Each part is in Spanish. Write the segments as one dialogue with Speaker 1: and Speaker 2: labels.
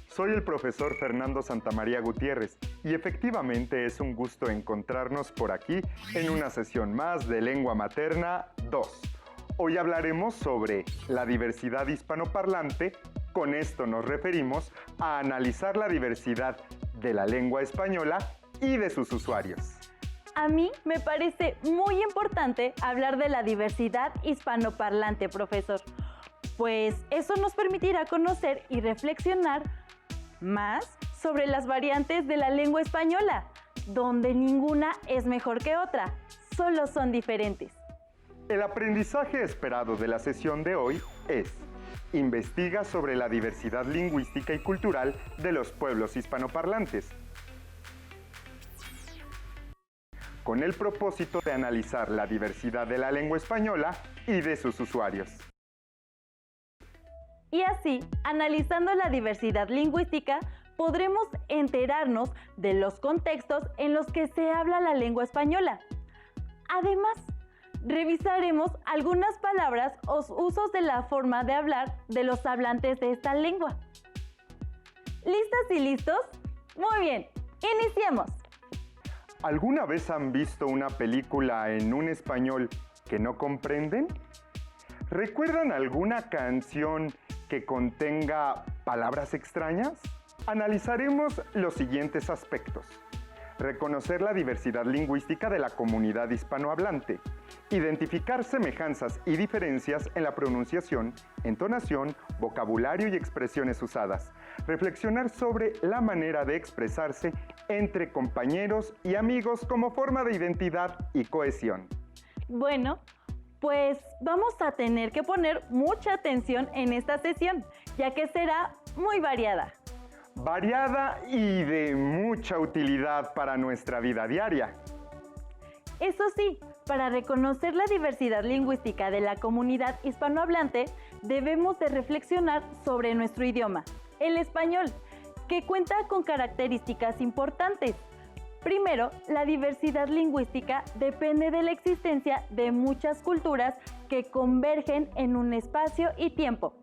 Speaker 1: Soy el profesor Fernando Santamaría Gutiérrez y efectivamente es un gusto encontrarnos por aquí en una sesión más de Lengua Materna 2. Hoy hablaremos sobre la diversidad hispanoparlante. Con esto nos referimos a analizar la diversidad de la lengua española y de sus usuarios.
Speaker 2: A mí me parece muy importante hablar de la diversidad hispanoparlante, profesor, pues eso nos permitirá conocer y reflexionar más sobre las variantes de la lengua española, donde ninguna es mejor que otra, solo son diferentes.
Speaker 1: El aprendizaje esperado de la sesión de hoy es: investiga sobre la diversidad lingüística y cultural de los pueblos hispanoparlantes, con el propósito de analizar la diversidad de la lengua española y de sus usuarios.
Speaker 2: Y así, analizando la diversidad lingüística, podremos enterarnos de los contextos en los que se habla la lengua española. Además, revisaremos algunas palabras o usos de la forma de hablar de los hablantes de esta lengua. ¿Listas y listos? Muy bien, iniciemos.
Speaker 1: ¿Alguna vez han visto una película en un español que no comprenden? ¿Recuerdan alguna canción que contenga palabras extrañas? Analizaremos los siguientes aspectos: reconocer la diversidad lingüística de la comunidad hispanohablante, identificar semejanzas y diferencias en la pronunciación, entonación, vocabulario y expresiones usadas, reflexionar sobre la manera de expresarse entre compañeros y amigos como forma de identidad y cohesión.
Speaker 2: Bueno, pues vamos a tener que poner mucha atención en esta sesión, ya que será muy variada.
Speaker 1: Variada y de mucha utilidad para nuestra vida diaria.
Speaker 2: Eso sí, para reconocer la diversidad lingüística de la comunidad hispanohablante, debemos de reflexionar sobre nuestro idioma, el español, que cuenta con características importantes. Primero, la diversidad lingüística depende de la existencia de muchas culturas que convergen en un espacio y tiempo.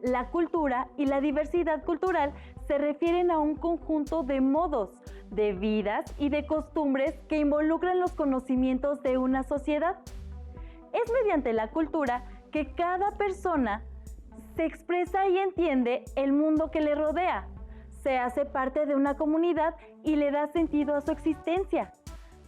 Speaker 2: La cultura y la diversidad cultural se refieren a un conjunto de modos, de vidas y de costumbres que involucran los conocimientos de una sociedad. Es mediante la cultura que cada persona se expresa y entiende el mundo que le rodea, se hace parte de una comunidad y le da sentido a su existencia.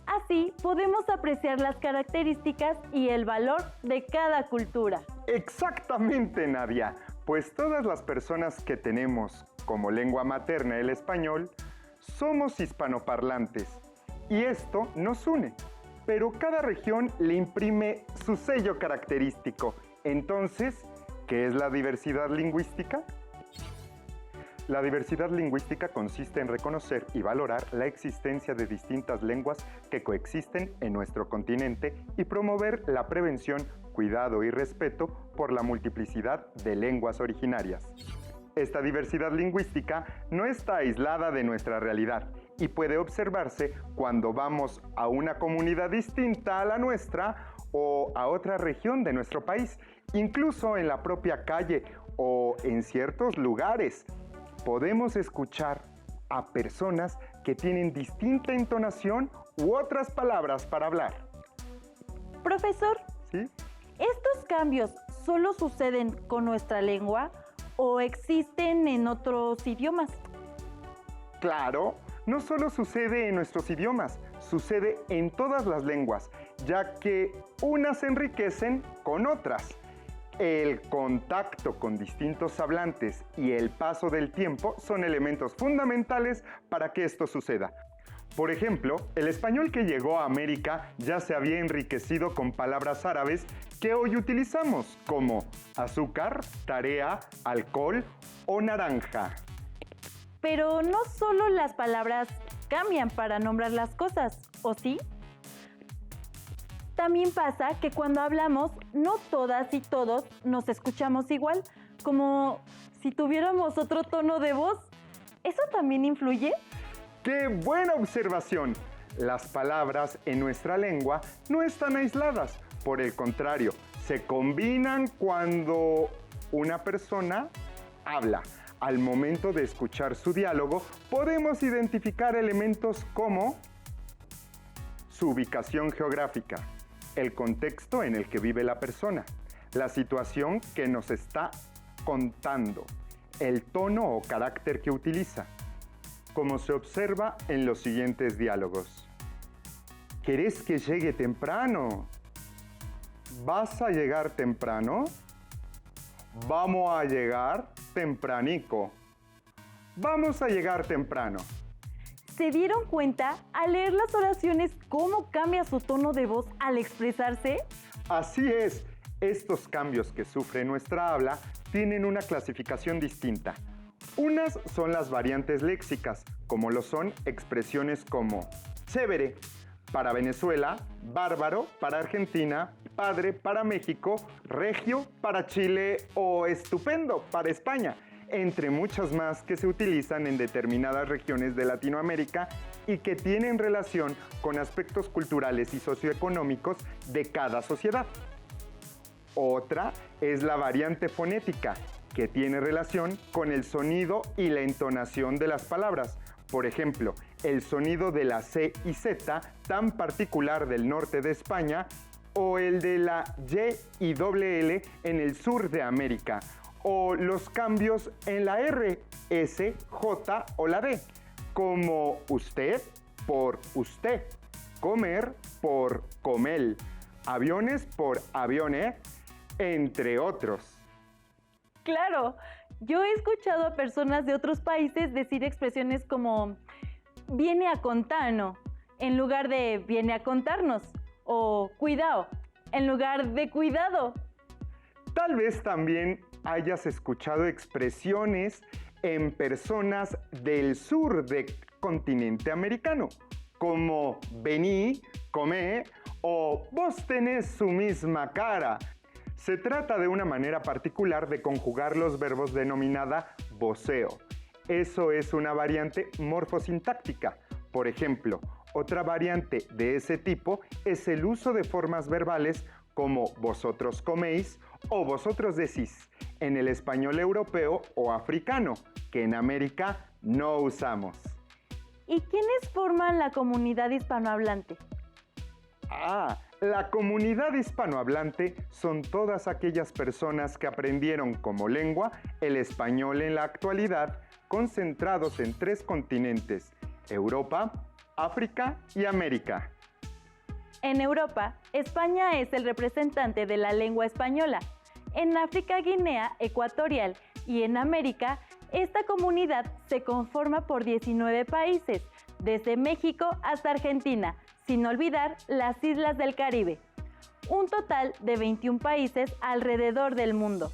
Speaker 2: Así podemos apreciar las características y el valor de cada cultura.
Speaker 1: Exactamente, Nadia, pues todas las personas que tenemos como lengua materna el español somos hispanoparlantes y esto nos une, pero cada región le imprime su sello característico. Entonces, ¿qué es la diversidad lingüística? La diversidad lingüística consiste en reconocer y valorar la existencia de distintas lenguas que coexisten en nuestro continente y promover la prevención, cuidado y respeto por la multiplicidad de lenguas originarias. Esta diversidad lingüística no está aislada de nuestra realidad y puede observarse cuando vamos a una comunidad distinta a la nuestra o a otra región de nuestro país, incluso en la propia calle o en ciertos lugares. Podemos escuchar a personas que tienen distinta entonación u otras palabras para hablar.
Speaker 2: Profesor,
Speaker 1: ¿Sí?
Speaker 2: ¿estos cambios solo suceden con nuestra lengua o existen en otros idiomas?
Speaker 1: Claro, no solo sucede en nuestros idiomas, sucede en todas las lenguas, ya que unas se enriquecen con otras. El contacto con distintos hablantes y el paso del tiempo son elementos fundamentales para que esto suceda. Por ejemplo, el español que llegó a América ya se había enriquecido con palabras árabes que hoy utilizamos, como azúcar, tarea, alcohol o naranja.
Speaker 2: Pero no solo las palabras cambian para nombrar las cosas, ¿o sí? También pasa que cuando hablamos, no todas y todos nos escuchamos igual, como si tuviéramos otro tono de voz, ¿eso también influye?
Speaker 1: ¡Qué buena observación! Las palabras en nuestra lengua no están aisladas. Por el contrario, se combinan cuando una persona habla. Al momento de escuchar su diálogo, podemos identificar elementos como su ubicación geográfica, el contexto en el que vive la persona, la situación que nos está contando, el tono o carácter que utiliza, como se observa en los siguientes diálogos. ¿Querés que llegue temprano? ¿Vas a llegar temprano? Vamos a llegar tempranico. Vamos a llegar temprano.
Speaker 2: ¿Se dieron cuenta al leer las oraciones cómo cambia su tono de voz al expresarse?
Speaker 1: Así es, estos cambios que sufre nuestra habla tienen una clasificación distinta. Unas son las variantes léxicas, como lo son expresiones como chévere para Venezuela, bárbaro para Argentina, padre para México, regio para Chile o estupendo para España, entre muchas más que se utilizan en determinadas regiones de Latinoamérica y que tienen relación con aspectos culturales y socioeconómicos de cada sociedad. Otra es la variante fonética, que tiene relación con el sonido y la entonación de las palabras. Por ejemplo, el sonido de la C y Z tan particular del norte de España o el de la Y y doble L en el sur de América, o los cambios en la R, S, J o la D, como usted por usted, comer por comel, aviones por avione, entre otros.
Speaker 2: Claro, yo he escuchado a personas de otros países decir expresiones como viene a contarnos en lugar de viene a contarnos o cuidado en lugar de cuidado.
Speaker 1: Tal vez también hayas escuchado expresiones en personas del sur del continente americano, como vení, comé o vos tenés su misma cara. Se trata de una manera particular de conjugar los verbos denominada voceo. Eso es una variante morfosintáctica. Por ejemplo, otra variante de ese tipo es el uso de formas verbales como vosotros coméis o vosotros decís en el español europeo o africano, que en América no usamos.
Speaker 2: ¿Y quiénes forman la comunidad hispanohablante?
Speaker 1: La comunidad hispanohablante son todas aquellas personas que aprendieron como lengua el español en la actualidad, concentrados en 3 continentes: Europa, África y América.
Speaker 2: En Europa, España es el representante de la lengua española. En África, Guinea Ecuatorial y en América, esta comunidad se conforma por 19 países, desde México hasta Argentina, sin olvidar las islas del Caribe. Un total de 21 países alrededor del mundo.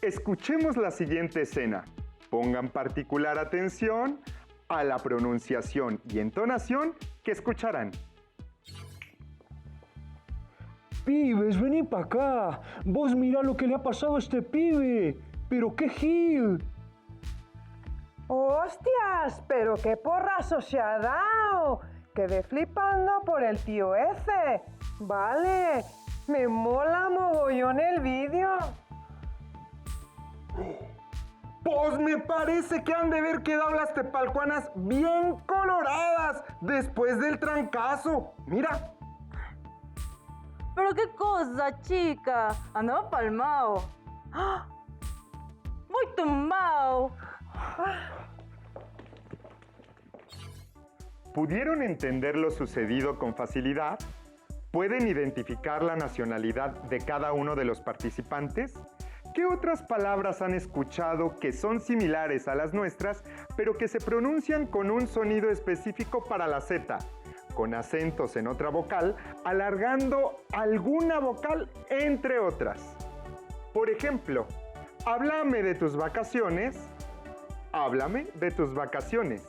Speaker 1: Escuchemos la siguiente escena. Pongan particular atención a la pronunciación y entonación que escucharán.
Speaker 3: Pibes, vení para acá. Vos mirá lo que le ha pasado a este pibe. Pero qué gil.
Speaker 4: ¡Hostias! ¡Pero qué porrazo se ha dado! Quedé flipando por el tío ese. Vale, me mola mogollón el vídeo.
Speaker 1: Pues me parece que han de haber quedado las tepalcuanas bien coloradas después del trancazo. Mira.
Speaker 2: ¿Pero qué cosa, chica? Andaba palmao. ¡Ah! Muy tumbao.
Speaker 1: ¿Pudieron entender lo sucedido con facilidad? ¿Pueden identificar la nacionalidad de cada uno de los participantes? ¿Qué otras palabras han escuchado que son similares a las nuestras, pero que se pronuncian con un sonido específico para la Z, con acentos en otra vocal, alargando alguna vocal, entre otras? Por ejemplo, háblame de tus vacaciones, háblame de tus vacaciones.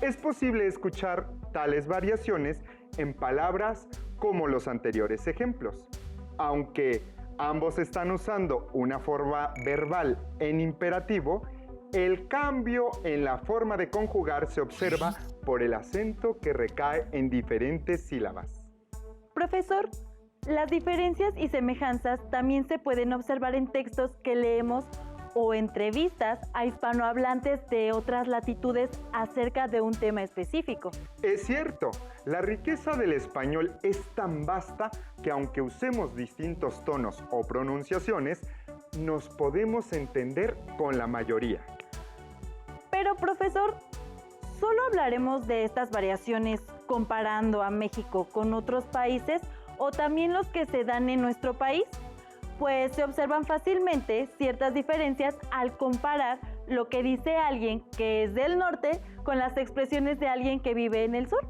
Speaker 1: Es posible escuchar tales variaciones en palabras como los anteriores ejemplos, aunque ambos están usando una forma verbal en imperativo, el cambio en la forma de conjugar se observa por el acento que recae en diferentes sílabas.
Speaker 2: Profesor, las diferencias y semejanzas también se pueden observar en textos que leemos o entrevistas a hispanohablantes de otras latitudes acerca de un tema específico.
Speaker 1: Es cierto, la riqueza del español es tan vasta que aunque usemos distintos tonos o pronunciaciones, nos podemos entender con la mayoría.
Speaker 2: Pero, profesor, ¿solo hablaremos de estas variaciones comparando a México con otros países o también los que se dan en nuestro país? Pues se observan fácilmente ciertas diferencias al comparar lo que dice alguien que es del norte con las expresiones de alguien que vive en el sur.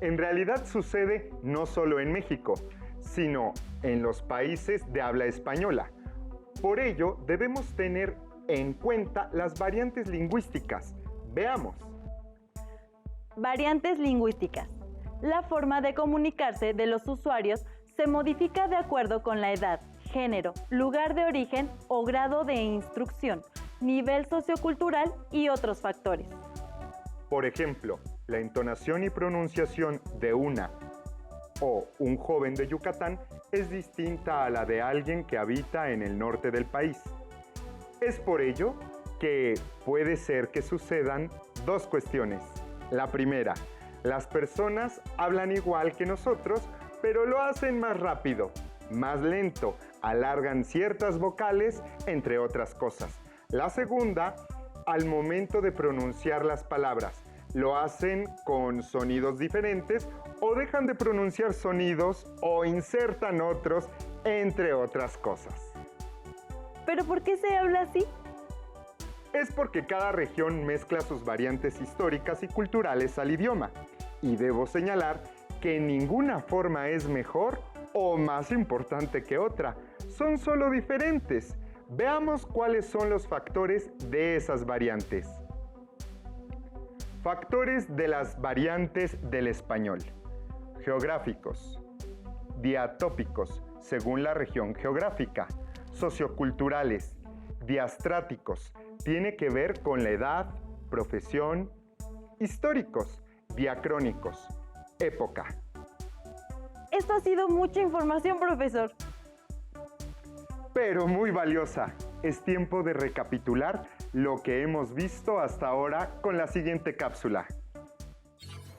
Speaker 1: En realidad sucede no solo en México, sino en los países de habla española. Por ello, debemos tener en cuenta las variantes lingüísticas. Veamos.
Speaker 2: Variantes lingüísticas. La forma de comunicarse de los usuarios se modifica de acuerdo con la edad, género, lugar de origen o grado de instrucción, nivel sociocultural y otros factores.
Speaker 1: Por ejemplo, la entonación y pronunciación de una o un joven de Yucatán es distinta a la de alguien que habita en el norte del país. Es por ello que puede ser que sucedan dos cuestiones. La primera, las personas hablan igual que nosotros, pero lo hacen más rápido, más lento, alargan ciertas vocales, entre otras cosas. La segunda, al momento de pronunciar las palabras, lo hacen con sonidos diferentes o dejan de pronunciar sonidos o insertan otros, entre otras cosas.
Speaker 2: ¿Pero por qué se habla así?
Speaker 1: Es porque cada región mezcla sus variantes históricas y culturales al idioma. Y debo señalar que ninguna forma es mejor o más importante que otra. Son solo diferentes. Veamos cuáles son los factores de esas variantes. Factores de las variantes del español. Geográficos. Diatópicos, según la región geográfica. Socioculturales. Diastráticos. Tiene que ver con la edad, profesión. Históricos. Diacrónicos. Época.
Speaker 2: Esto ha sido mucha información, profesor.
Speaker 1: Pero muy valiosa. Es tiempo de recapitular lo que hemos visto hasta ahora con la siguiente cápsula.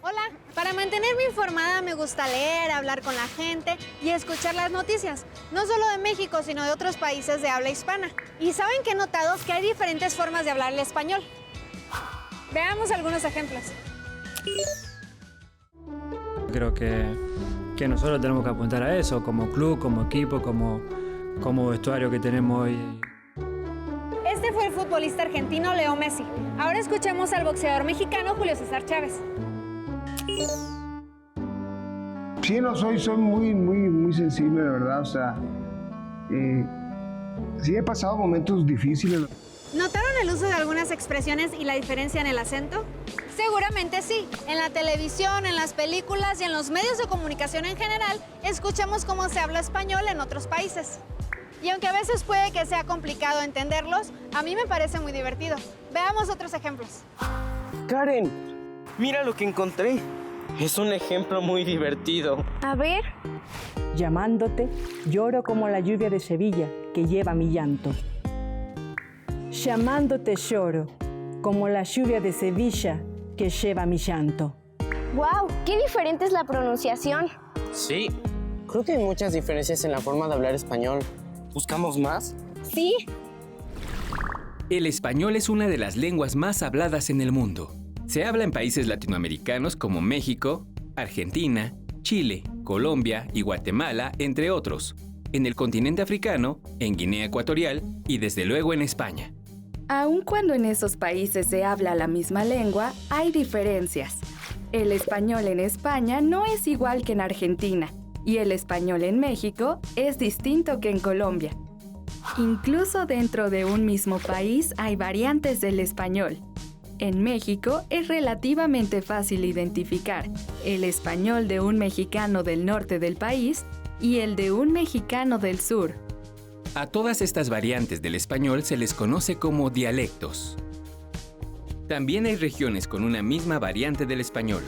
Speaker 5: Hola, para mantenerme informada me gusta leer, hablar con la gente y escuchar las noticias, no solo de México, sino de otros países de habla hispana. ¿Y saben que he notado? Que hay diferentes formas de hablar el español. Veamos algunos ejemplos.
Speaker 6: Creo que nosotros tenemos que apuntar a eso, como club, como equipo, como vestuario que tenemos hoy.
Speaker 5: Este fue el futbolista argentino Leo Messi. Ahora escuchemos al boxeador mexicano Julio César Chávez.
Speaker 7: Sí, no soy muy sensible, de verdad, o sea, sí he pasado momentos difíciles.
Speaker 5: ¿Notaron el uso de algunas expresiones y la diferencia en el acento? Seguramente sí. En la televisión, en las películas y en los medios de comunicación en general, escuchamos cómo se habla español en otros países. Y aunque a veces puede que sea complicado entenderlos, a mí me parece muy divertido. Veamos otros ejemplos.
Speaker 8: Karen, mira lo que encontré. Es un ejemplo muy divertido.
Speaker 5: A ver.
Speaker 9: Llamándote, lloro como la lluvia de Sevilla que lleva mi llanto. Llamándote lloro como la lluvia de Sevilla que lleva mi llanto.
Speaker 10: ¡Wow! ¡Qué diferente es la pronunciación!
Speaker 8: Sí, creo que hay muchas diferencias en la forma de hablar español. ¿Buscamos más?
Speaker 10: Sí.
Speaker 11: El español es una de las lenguas más habladas en el mundo. Se habla en países latinoamericanos como México, Argentina, Chile, Colombia y Guatemala, entre otros. En el continente africano, en Guinea Ecuatorial y desde luego en España.
Speaker 12: Aun cuando en esos países se habla la misma lengua, hay diferencias. El español en España no es igual que en Argentina, y el español en México es distinto que en Colombia. Incluso dentro de un mismo país hay variantes del español. En México es relativamente fácil identificar el español de un mexicano del norte del país y el de un mexicano del sur,
Speaker 11: A todas estas variantes del español se les conoce como dialectos. También hay regiones con una misma variante del español.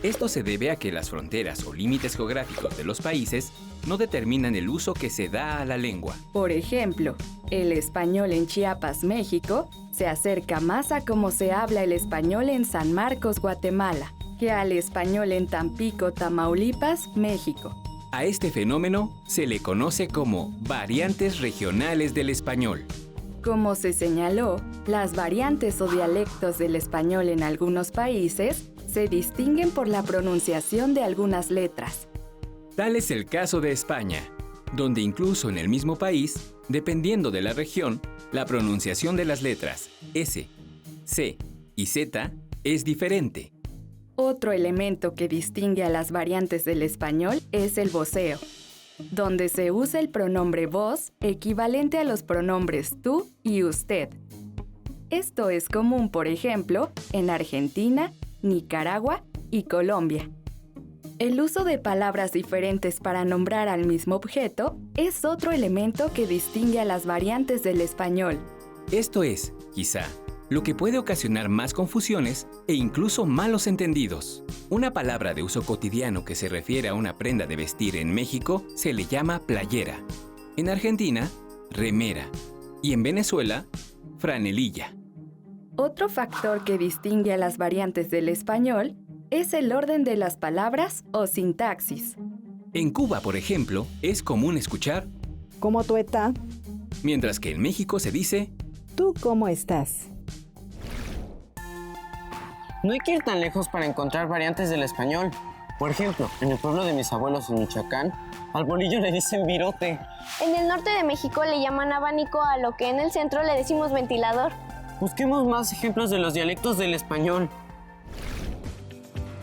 Speaker 11: Esto se debe a que las fronteras o límites geográficos de los países no determinan el uso que se da a la lengua.
Speaker 12: Por ejemplo, el español en Chiapas, México, se acerca más a cómo se habla el español en San Marcos, Guatemala, que al español en Tampico, Tamaulipas, México.
Speaker 11: A este fenómeno se le conoce como variantes regionales del español.
Speaker 12: Como se señaló, las variantes o dialectos del español en algunos países se distinguen por la pronunciación de algunas letras.
Speaker 11: Tal es el caso de España, donde incluso en el mismo país, dependiendo de la región, la pronunciación de las letras S, C y Z es diferente.
Speaker 12: Otro elemento que distingue a las variantes del español es el voceo, donde se usa el pronombre vos equivalente a los pronombres tú y usted. Esto es común, por ejemplo, en Argentina, Nicaragua y Colombia. El uso de palabras diferentes para nombrar al mismo objeto es otro elemento que distingue a las variantes del español.
Speaker 11: Esto es, quizá, lo que puede ocasionar más confusiones e incluso malos entendidos. Una palabra de uso cotidiano que se refiere a una prenda de vestir en México se le llama playera. En Argentina, remera. Y en Venezuela, franelilla.
Speaker 12: Otro factor que distingue a las variantes del español es el orden de las palabras o sintaxis.
Speaker 11: En Cuba, por ejemplo, es común escuchar
Speaker 9: ¿Cómo tú estás?
Speaker 11: Mientras que en México se dice
Speaker 9: ¿Tú cómo estás?
Speaker 8: No hay que ir tan lejos para encontrar variantes del español. Por ejemplo, en el pueblo de mis abuelos en Michoacán, al bolillo le dicen virote.
Speaker 10: En el norte de México le llaman abanico a lo que en el centro le decimos ventilador.
Speaker 8: Busquemos más ejemplos de los dialectos del español.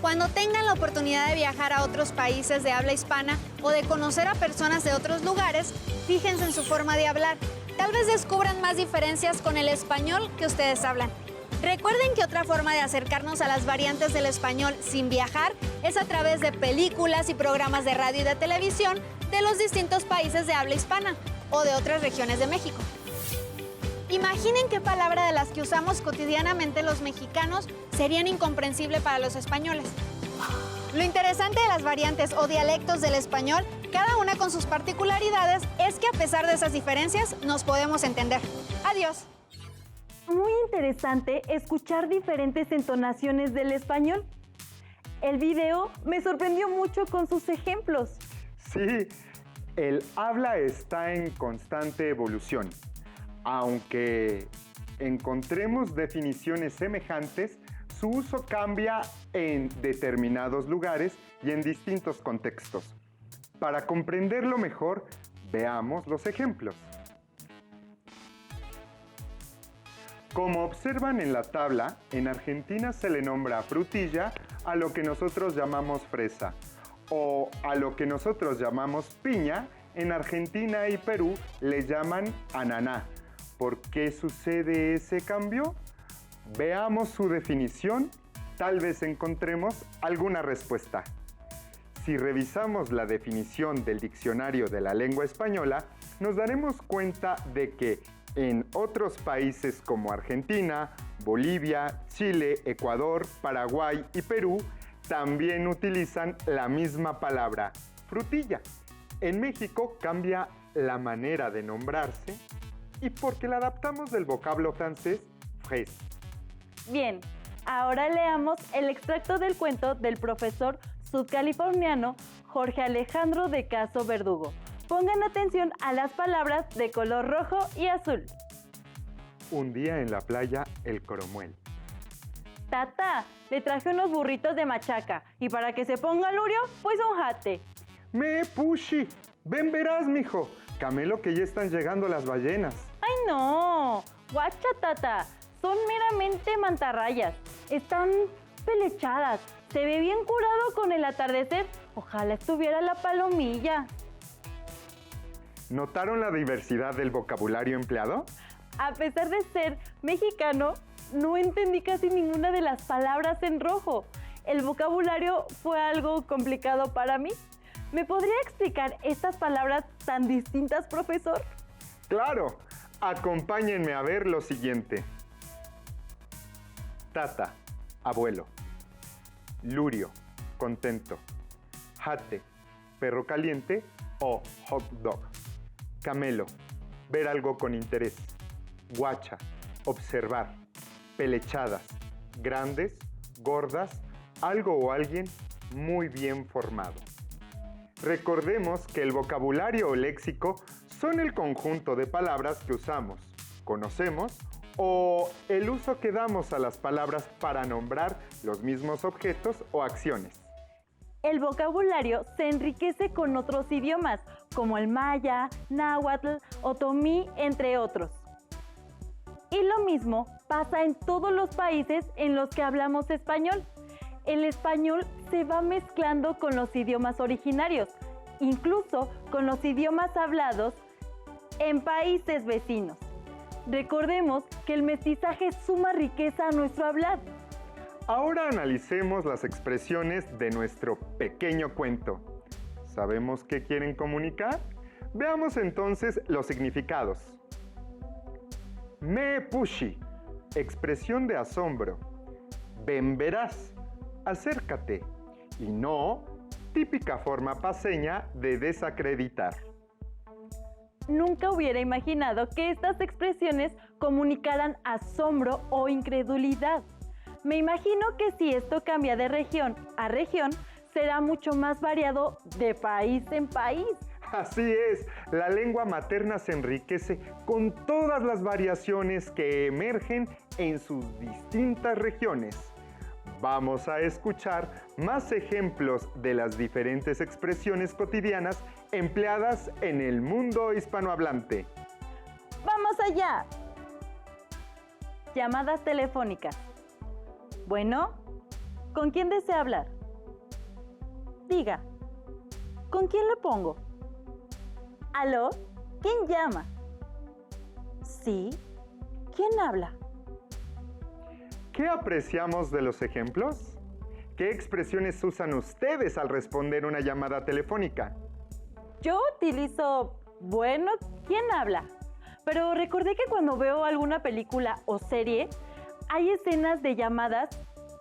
Speaker 5: Cuando tengan la oportunidad de viajar a otros países de habla hispana o de conocer a personas de otros lugares, fíjense en su forma de hablar. Tal vez descubran más diferencias con el español que ustedes hablan. Recuerden que otra forma de acercarnos a las variantes del español sin viajar es a través de películas y programas de radio y de televisión de los distintos países de habla hispana o de otras regiones de México. Imaginen qué palabra de las que usamos cotidianamente los mexicanos serían incomprensible para los españoles. Lo interesante de las variantes o dialectos del español, cada una con sus particularidades, es que a pesar de esas diferencias nos podemos entender. Adiós.
Speaker 2: Muy interesante escuchar diferentes entonaciones del español. El video me sorprendió mucho con sus ejemplos.
Speaker 1: Sí, el habla está en constante evolución. Aunque encontremos definiciones semejantes, su uso cambia en determinados lugares y en distintos contextos. Para comprenderlo mejor, veamos los ejemplos. Como observan en la tabla, en Argentina se le nombra frutilla a lo que nosotros llamamos fresa, o a lo que nosotros llamamos piña, en Argentina y Perú le llaman ananá. ¿Por qué sucede ese cambio? Veamos su definición, tal vez encontremos alguna respuesta. Si revisamos la definición del diccionario de la lengua española, nos daremos cuenta de que en otros países como Argentina, Bolivia, Chile, Ecuador, Paraguay y Perú, también utilizan la misma palabra, frutilla. En México cambia la manera de nombrarse y porque la adaptamos del vocablo francés fraise.
Speaker 2: Bien, ahora leamos el extracto del cuento del profesor sudcaliforniano Jorge Alejandro de Caso Verdugo. Pongan atención a las palabras de color rojo y azul.
Speaker 1: Un día en la playa, el coromuel.
Speaker 2: Tata, le traje unos burritos de machaca y para que se ponga lurio, pues un jate.
Speaker 1: Me pushi, ven verás, mijo. Camelo que ya están llegando las ballenas.
Speaker 2: ¡Ay no! Guacha, Tata, son meramente mantarrayas. Están pelechadas. Se ve bien curado con el atardecer. Ojalá estuviera la palomilla.
Speaker 1: ¿Notaron la diversidad del vocabulario empleado?
Speaker 2: A pesar de ser mexicano, no entendí casi ninguna de las palabras en rojo. El vocabulario fue algo complicado para mí. ¿Me podría explicar estas palabras tan distintas, profesor?
Speaker 1: Claro, acompáñenme a ver lo siguiente. Tata, abuelo. Lurio, contento. Jate, perro caliente o hot dog. Camelo, ver algo con interés. Guacha, observar. Pelechadas, grandes, gordas, algo o alguien muy bien formado. Recordemos que el vocabulario o léxico son el conjunto de palabras que usamos, conocemos o el uso que damos a las palabras para nombrar los mismos objetos o acciones.
Speaker 2: El vocabulario se enriquece con otros idiomas, como el maya, náhuatl, otomí, entre otros. Y lo mismo pasa en todos los países en los que hablamos español. El español se va mezclando con los idiomas originarios, incluso con los idiomas hablados en países vecinos. Recordemos que el mestizaje suma riqueza a nuestro hablar.
Speaker 1: Ahora analicemos las expresiones de nuestro pequeño cuento. ¿Sabemos qué quieren comunicar? Veamos entonces los significados. Me pushi, expresión de asombro. Ven verás, acércate. Y no, típica forma paseña de desacreditar.
Speaker 2: Nunca hubiera imaginado que estas expresiones comunicaran asombro o incredulidad. Me imagino que si esto cambia de región a región, será mucho más variado de país en país.
Speaker 1: Así es, la lengua materna se enriquece con todas las variaciones que emergen en sus distintas regiones. Vamos a escuchar más ejemplos de las diferentes expresiones cotidianas empleadas en el mundo hispanohablante.
Speaker 2: ¡Vamos allá! Llamadas telefónicas. Bueno, ¿con quién desea hablar? Diga, ¿con quién le pongo? ¿Aló? ¿Quién llama? ¿Sí? ¿Quién habla?
Speaker 1: ¿Qué apreciamos de los ejemplos? ¿Qué expresiones usan ustedes al responder una llamada telefónica?
Speaker 2: Yo utilizo, bueno, ¿quién habla? Pero recordé que cuando veo alguna película o serie, hay escenas de llamadas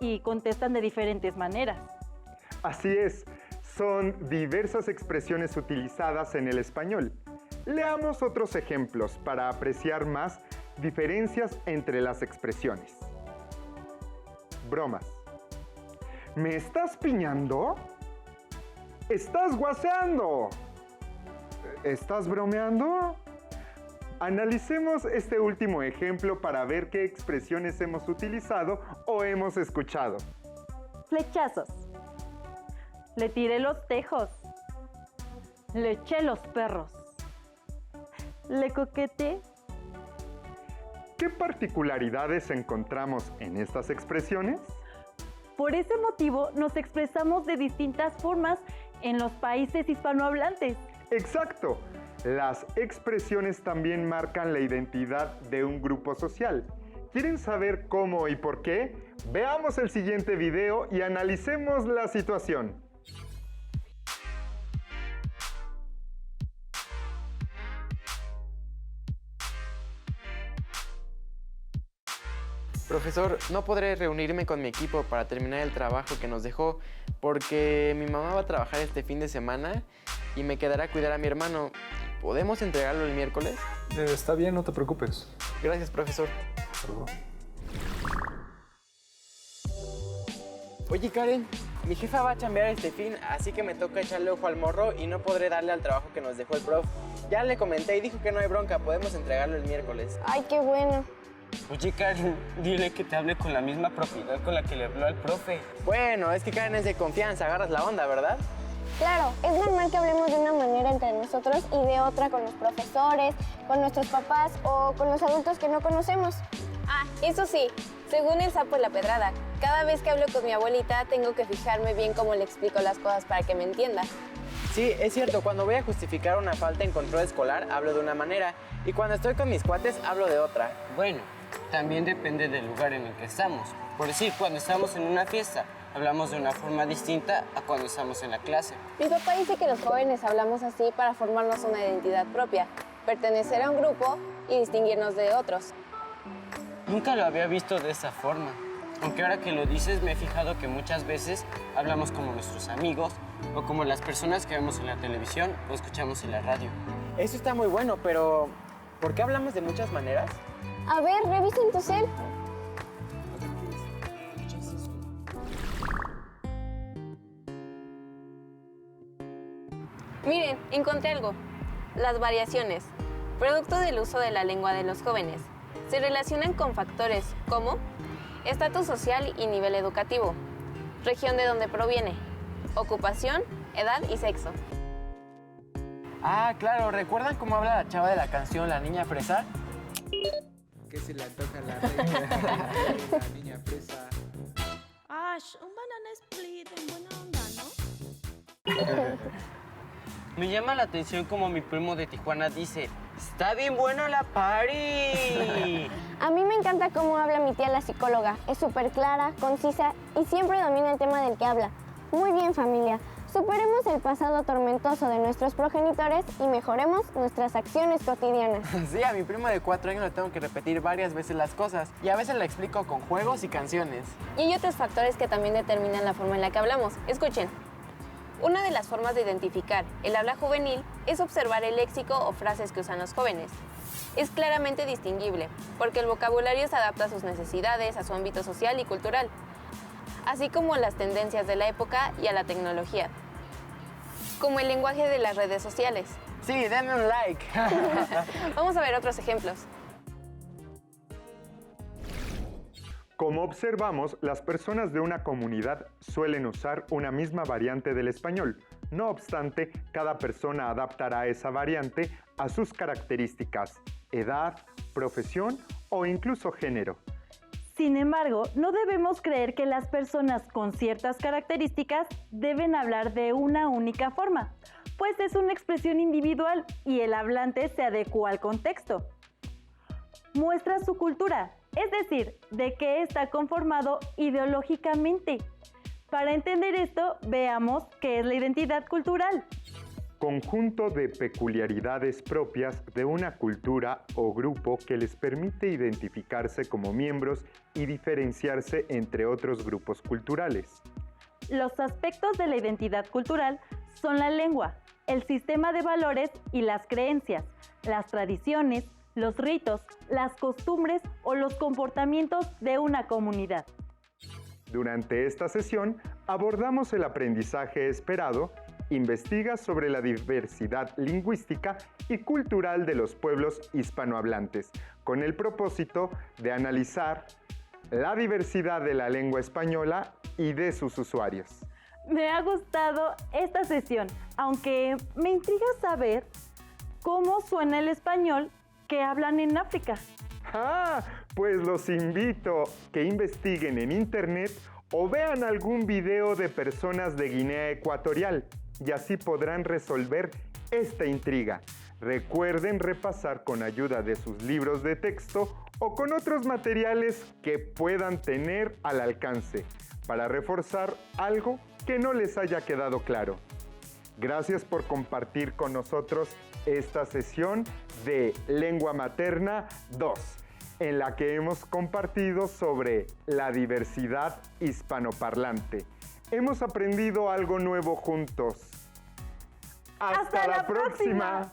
Speaker 2: y contestan de diferentes maneras.
Speaker 1: Así es, son diversas expresiones utilizadas en el español. Leamos otros ejemplos para apreciar más diferencias entre las expresiones. Bromas. ¿Me estás piñando? ¿Estás guaseando? ¿Estás bromeando? Analicemos este último ejemplo para ver qué expresiones hemos utilizado o hemos escuchado.
Speaker 2: Flechazos. Le tiré los tejos. Le eché los perros. Le coqueteé.
Speaker 1: ¿Qué particularidades encontramos en estas expresiones?
Speaker 2: Por ese motivo nos expresamos de distintas formas en los países hispanohablantes.
Speaker 1: Exacto. Las expresiones también marcan la identidad de un grupo social. ¿Quieren saber cómo y por qué? Veamos el siguiente video y analicemos la situación.
Speaker 8: Profesor, no podré reunirme con mi equipo para terminar el trabajo que nos dejó porque mi mamá va a trabajar este fin de semana y me quedará a cuidar a mi hermano. ¿Podemos entregarlo el miércoles?
Speaker 13: Está bien, no te preocupes.
Speaker 8: Gracias, profesor.
Speaker 13: Perdón.
Speaker 8: Oye, Karen, mi jefa va a chambear este fin, así que me toca echarle ojo al morro y no podré darle al trabajo que nos dejó el prof. Ya le comenté y dijo que no hay bronca, podemos entregarlo el miércoles.
Speaker 10: Ay, qué bueno.
Speaker 8: Oye, Karen, dile que te hable con la misma propiedad con la que le habló al profe. Bueno, es que Karen es de confianza, agarras la onda, ¿verdad?
Speaker 10: Claro, es normal que hablemos de una manera entre nosotros y de otra con los profesores, con nuestros papás o con los adultos que no conocemos.
Speaker 5: Ah, eso sí, según el sapo y la pedrada, cada vez que hablo con mi abuelita tengo que fijarme bien cómo le explico las cosas para que me entienda.
Speaker 8: Sí, es cierto, cuando voy a justificar una falta en control escolar hablo de una manera y cuando estoy con mis cuates hablo de otra.
Speaker 14: Bueno, también depende del lugar en el que estamos. Por decir, cuando estamos en una fiesta, hablamos de una forma distinta a cuando estamos en la clase.
Speaker 5: Mi papá dice que los jóvenes hablamos así para formarnos una identidad propia.
Speaker 10: pertenecer a un grupo y distinguirnos de otros.
Speaker 14: Nunca lo había visto de esa forma. Aunque ahora que lo dices, me he fijado que muchas veces hablamos como nuestros amigos o como las personas que vemos en la televisión o escuchamos en la radio.
Speaker 8: Eso está muy bueno, pero ¿por qué hablamos de muchas maneras?
Speaker 10: A ver, revisen tu cel. Miren, encontré algo. Las variaciones, producto del uso de la lengua de los jóvenes, se relacionan con factores como estatus social y nivel educativo, región de donde proviene, ocupación, edad y sexo.
Speaker 8: Ah, claro, ¿recuerdan cómo habla la chava de la canción La Niña Fresa?
Speaker 15: Que se le antoja la reina, la niña fresa.
Speaker 16: Ash, un banana split en buena onda, ¿no?
Speaker 14: Me llama la atención como mi primo de Tijuana dice, ¡está bien buena la party!
Speaker 10: A mí me encanta cómo habla mi tía la psicóloga. Es súper clara, concisa y siempre domina el tema del que habla. Muy bien, familia. Superemos el pasado tormentoso de nuestros progenitores y mejoremos nuestras acciones cotidianas.
Speaker 8: Sí, a mi primo de 4 años le tengo que repetir varias veces las cosas y a veces le explico con juegos y canciones.
Speaker 10: Y hay otros factores que también determinan la forma en la que hablamos. Escuchen. Una de las formas de identificar el habla juvenil es observar el léxico o frases que usan los jóvenes. Es claramente distinguible, porque el vocabulario se adapta a sus necesidades, a su ámbito social y cultural, así como a las tendencias de la época y a la tecnología, como el lenguaje de las redes sociales.
Speaker 8: Sí, denme un like.
Speaker 10: Vamos a ver otros ejemplos.
Speaker 1: Como observamos, las personas de una comunidad suelen usar una misma variante del español. No obstante, cada persona adaptará esa variante a sus características, edad, profesión o incluso género.
Speaker 2: Sin embargo, no debemos creer que las personas con ciertas características deben hablar de una única forma, pues es una expresión individual y el hablante se adecua al contexto. Muestra su cultura, es decir, de qué está conformado ideológicamente. Para entender esto, veamos qué es la identidad cultural.
Speaker 1: Conjunto de peculiaridades propias de una cultura o grupo que les permite identificarse como miembros y diferenciarse entre otros grupos culturales.
Speaker 2: Los aspectos de la identidad cultural son la lengua, el sistema de valores y las creencias, las tradiciones, los ritos, las costumbres o los comportamientos de una comunidad.
Speaker 1: Durante esta sesión abordamos el aprendizaje esperado, investiga sobre la diversidad lingüística y cultural de los pueblos hispanohablantes, con el propósito de analizar la diversidad de la lengua española y de sus usuarios.
Speaker 2: Me ha gustado esta sesión, aunque me intriga saber cómo suena el español que hablan en África.
Speaker 1: ¡Ah! Pues los invito a que investiguen en internet o vean algún video de personas de Guinea Ecuatorial y así podrán resolver esta intriga. Recuerden repasar con ayuda de sus libros de texto o con otros materiales que puedan tener al alcance para reforzar algo que no les haya quedado claro. Gracias por compartir con nosotros esta sesión de Lengua Materna 2, en la que hemos compartido sobre la diversidad hispanoparlante. Hemos aprendido algo nuevo juntos. ¡Hasta la próxima!